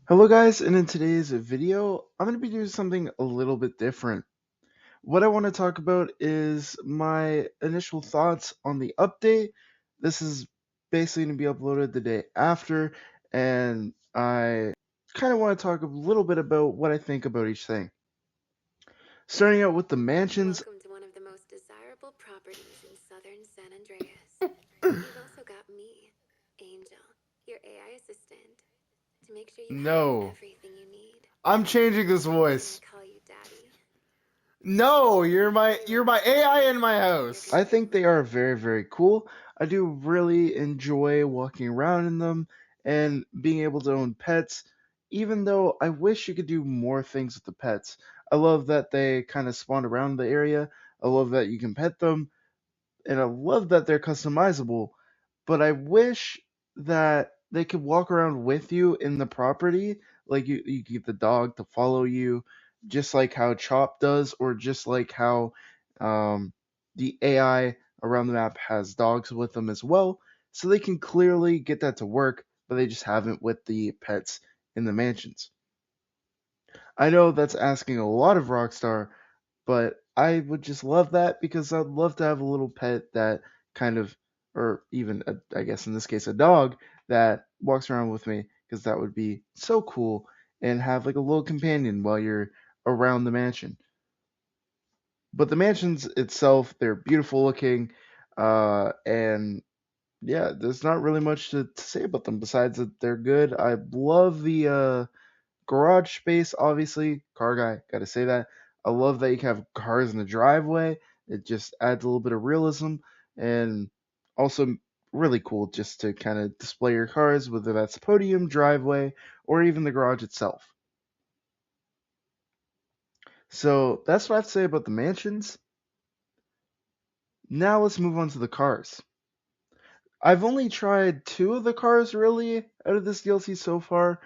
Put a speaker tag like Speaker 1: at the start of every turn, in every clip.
Speaker 1: Hello guys, and in today's video, I'm going to be doing something a little bit different. What I want to talk about is my initial thoughts on the update. This is basically going to be uploaded the day after, and I kind of want to talk a little bit about what I think about each thing. Starting out with the mansions.
Speaker 2: Welcome to one of the most desirable properties in southern San Andreas. You've also got me, Angel, your AI assistant, to make sure you have
Speaker 1: No,
Speaker 2: everything you need.
Speaker 1: I'm changing this
Speaker 2: Can I
Speaker 1: voice.
Speaker 2: call you Daddy?
Speaker 1: No, you're my
Speaker 2: Anyway,
Speaker 1: you're my AI in my
Speaker 2: you're
Speaker 1: house.
Speaker 2: gonna
Speaker 1: I
Speaker 2: get
Speaker 1: think they are very, very cool. I do really enjoy walking around in them and being able to own pets, even though I wish you could do more things with the pets. I love that they kind of spawn around the area. I love that you can pet them, and I love that they're customizable, but I wish that they could walk around with you in the property. Like you get the dog to follow you, just like how Chop does, or just like how the AI around the map has dogs with them as well. So they can clearly get that to work, but they just haven't with the pets in the mansions. I know that's asking a lot of Rockstar, but I would just love that because I'd love to have a little pet that kind of, or even, I guess in this case, a dog that walks around with me because that would be so cool and have like a little companion while you're around the mansion. But the mansions itself, they're beautiful looking, and yeah, there's not really much to say about them besides that they're good. I love the garage space, obviously. Car guy, gotta say that. I love that you can have cars in the driveway. It just adds a little bit of realism and also really cool just to kind of display your cars, whether that's podium, driveway, or even the garage itself. So that's what I have to say about the mansions. Now let's move on to the cars. I've only tried two of the cars really out of this DLC so far,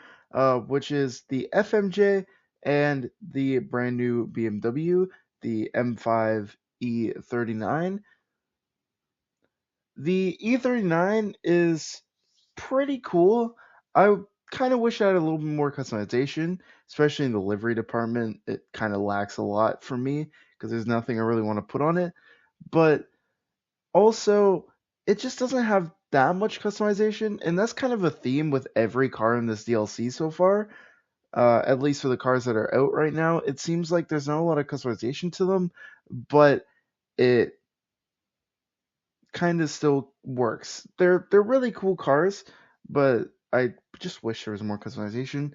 Speaker 1: which is the FMJ and the brand new BMW, the M5 E39. The E39 is pretty cool. I kind of wish I had a little bit more customization, especially in the livery department. It kind of lacks a lot for me because there's nothing I really want to put on it. But also, it just doesn't have that much customization, and that's kind of a theme with every car in this DLC so far. At least for the cars that are out right now, it seems like there's not a lot of customization to them, but it kind of still works. They're really cool cars, but I just wish there was more customization.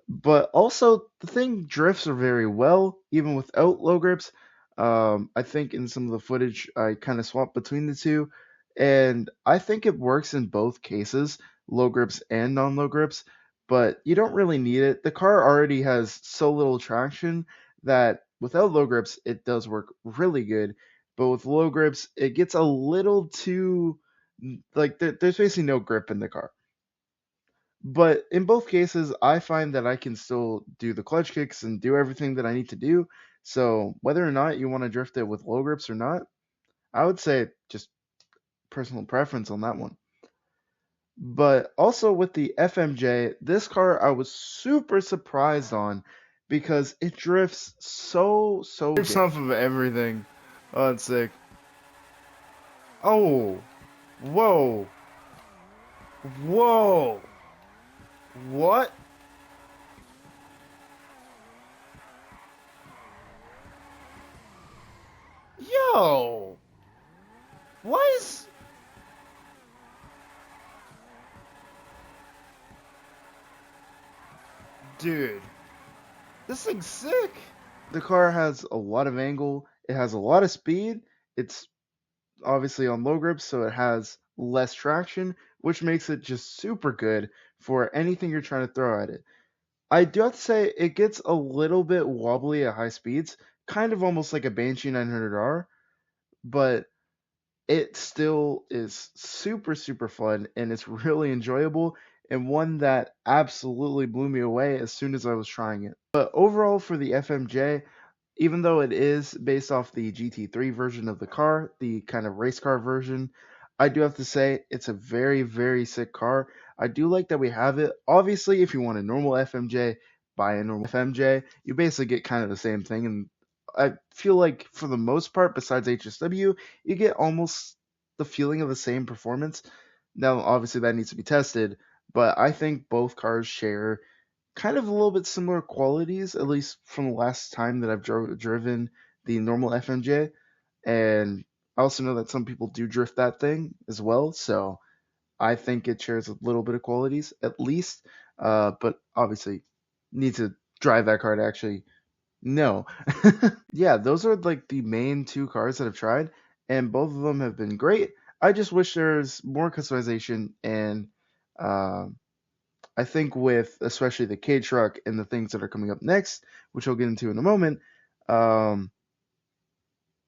Speaker 1: But also, the thing drifts are very well, even without low grips. I think in some of the footage, I kind of swapped between the two, and I think it works in both cases, low grips and non low grips, but you don't really need it. The car already has so little traction that without low grips, it does work really good, but with low grips, it gets a little too, like, there's basically no grip in the car. But in both cases, I find that I can still do the clutch kicks and do everything that I need to do. So whether or not you want to drift it with low grips or not, I would say just personal preference on that one. But also with the FMJ, this car I was super surprised on because it drifts so good. Off of everything. Oh, it's sick. Oh, whoa, whoa, what? Yo, why is dude? This thing's sick. The car has a lot of angle. It has a lot of speed. It's obviously on low grip, so it has less traction, which makes it just super good for anything you're trying to throw at it. I do have to say it gets a little bit wobbly at high speeds, kind of almost like a Banshee 900R, but it still is super fun and it's really enjoyable and one that absolutely blew me away as soon as I was trying it. But overall for the FMJ, even though it is based off the GT3 version of the car, the kind of race car version, I do have to say it's a very, very sick car. I do like that we have it. Obviously, if you want a normal FMJ, buy a normal FMJ. You basically get kind of the same thing, and I feel like for the most part, besides HSW, you get almost the feeling of the same performance. Now, obviously, that needs to be tested, but I think both cars share kind of a little bit similar qualities, at least from the last time that I've driven the normal FMJ. And I also know that some people do drift that thing as well, so I think it shares a little bit of qualities at least. But obviously, need to drive that car to actually know. Yeah, those are like the main two cars that I've tried, and both of them have been great. I just wish there's more customization, and um I think with especially the K truck and the things that are coming up next, which I'll get into in a moment, um,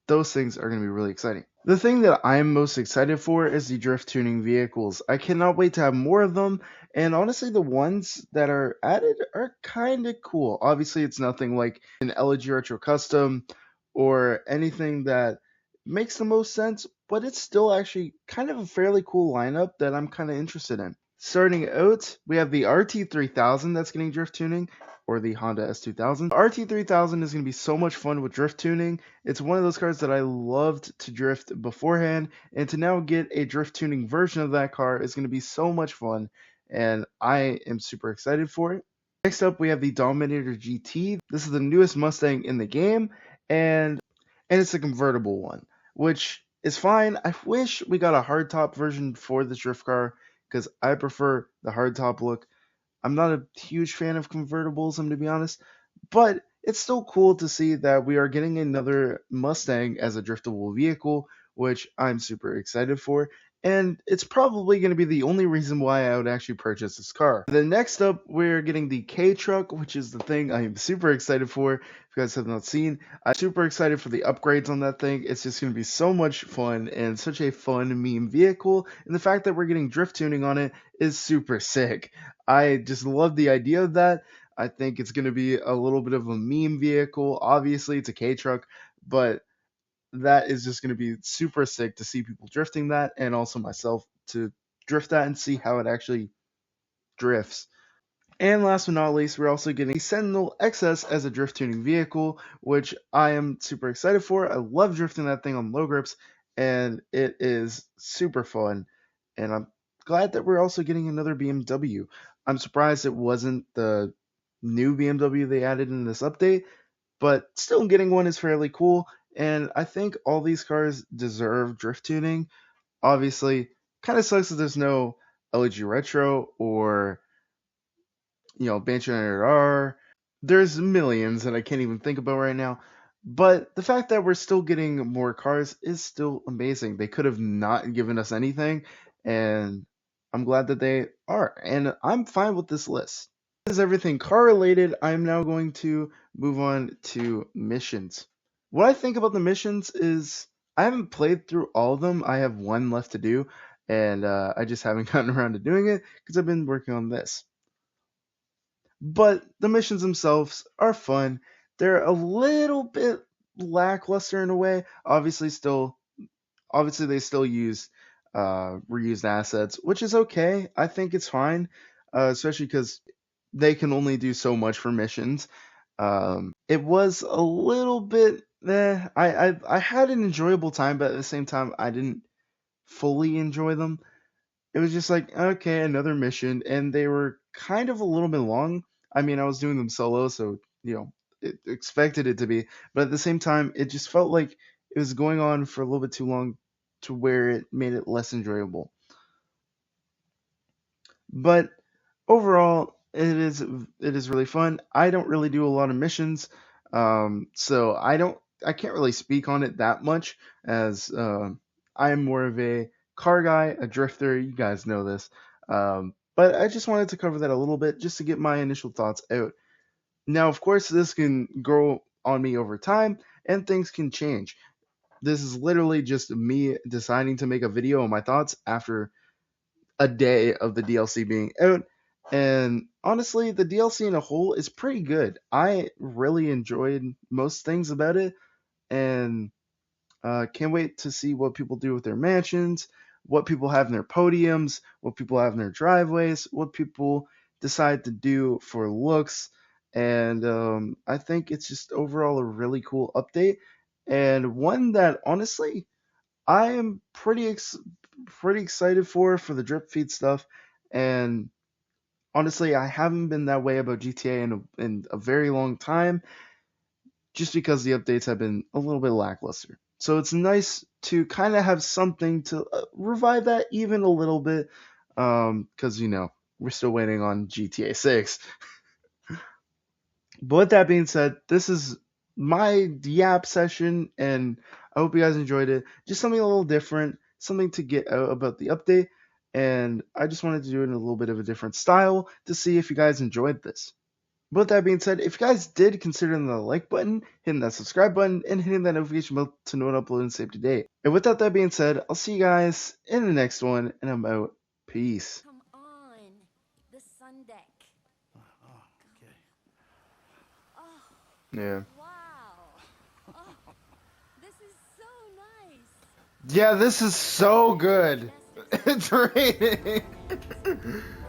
Speaker 1: those things are going to be really exciting. The thing that I'm most excited for is the drift tuning vehicles. I cannot wait to have more of them, and honestly, the ones that are added are kind of cool. Obviously, it's nothing like an LG Retro Custom or anything that makes the most sense, but it's still actually kind of a fairly cool lineup that I'm kind of interested in. Starting out, we have the RT3000 that's getting drift tuning, or the Honda S2000. The RT3000 is going to be so much fun with drift tuning. It's one of those cars that I loved to drift beforehand, and to now get a drift tuning version of that car is going to be so much fun, and I am super excited for it. Next up, we have the Dominator GT. This is the newest Mustang in the game, and it's a convertible one, which is fine. I wish we got a hardtop version for this drift car because I prefer the hardtop look. I'm not a huge fan of convertibles, I'm to be honest, but it's still cool to see that we are getting another Mustang as a driftable vehicle, which I'm super excited for. And it's probably going to be the only reason why I would actually purchase this car. Then next up, we're getting the K truck, which is the thing I am super excited for. If you guys have not seen, I'm super excited for the upgrades on that thing. It's just going to be so much fun and such a fun meme vehicle. And the fact that we're getting drift tuning on it is super sick. I just love the idea of that. I think it's going to be a little bit of a meme vehicle. Obviously, it's a K truck, but that is just going to be super sick to see people drifting that, and also myself to drift that and see how it actually drifts. And last but not least, we're also getting the Sentinel XS as a drift tuning vehicle, which I am super excited for. I love drifting that thing on low grips, and it is super fun. And I'm glad that we're also getting another BMW. I'm surprised it wasn't the new BMW they added in this update, but still getting one is fairly cool. And I think all these cars deserve drift tuning. Obviously, kind of sucks that there's no LG Retro or Banshee 900R. There's millions that I can't even think about right now. But the fact that we're still getting more cars is still amazing. They could have not given us anything, and I'm glad that they are. And I'm fine with this list. Is everything car related? I'm now going to move on to missions. What I think about the missions is I haven't played through all of them. I have one left to do, and I just haven't gotten around to doing it because I've been working on this. But the missions themselves are fun. They're a little bit lackluster in a way. Obviously they still use reused assets, which is okay. I think it's fine, especially because they can only do so much for missions. It was a little bit. I had an enjoyable time, but at the same time, I didn't fully enjoy them. It was just like, okay, another mission, and they were kind of a little bit long. I mean, I was doing them solo, so expected it to be, but at the same time, it just felt like it was going on for a little bit too long to where it made it less enjoyable. But overall, it is really fun. I don't really do a lot of missions, so I can't really speak on it that much as I'm more of a car guy, a drifter. You guys know this, but I just wanted to cover that a little bit just to get my initial thoughts out. Now, of course, this can grow on me over time, and things can change. This is literally just me deciding to make a video on my thoughts after a day of the DLC being out. And honestly, the DLC in a whole is pretty good. I really enjoyed most things about it, and can't wait to see what people do with their mansions, what people have in their podiums, what people have in their driveways, what people decide to do for looks. And I think it's just overall a really cool update, and one that honestly I am pretty excited for the drip feed stuff. And honestly, I haven't been that way about GTA in a very long time, just because the updates have been a little bit lackluster. So it's nice to kind of have something to revive that even a little bit, because we're still waiting on GTA 6. But with that being said, this is my Yap session, and I hope you guys enjoyed it. Just something a little different, something to get out about the update, and I just wanted to do it in a little bit of a different style to see if you guys enjoyed this. But with that being said, if you guys did, consider hitting the like button, hitting that subscribe button, and hitting that notification bell to know when I upload and save today. And with that being said, I'll see you guys in the next one, and I'm out. Peace.
Speaker 2: Come on, the sun deck.
Speaker 3: Okay.
Speaker 2: Oh,
Speaker 1: Yeah.
Speaker 2: wow. Oh, this is so nice.
Speaker 1: Yeah, this is so
Speaker 2: This
Speaker 1: good.
Speaker 2: is the best
Speaker 1: It's
Speaker 2: experience of my
Speaker 1: raining.
Speaker 2: life.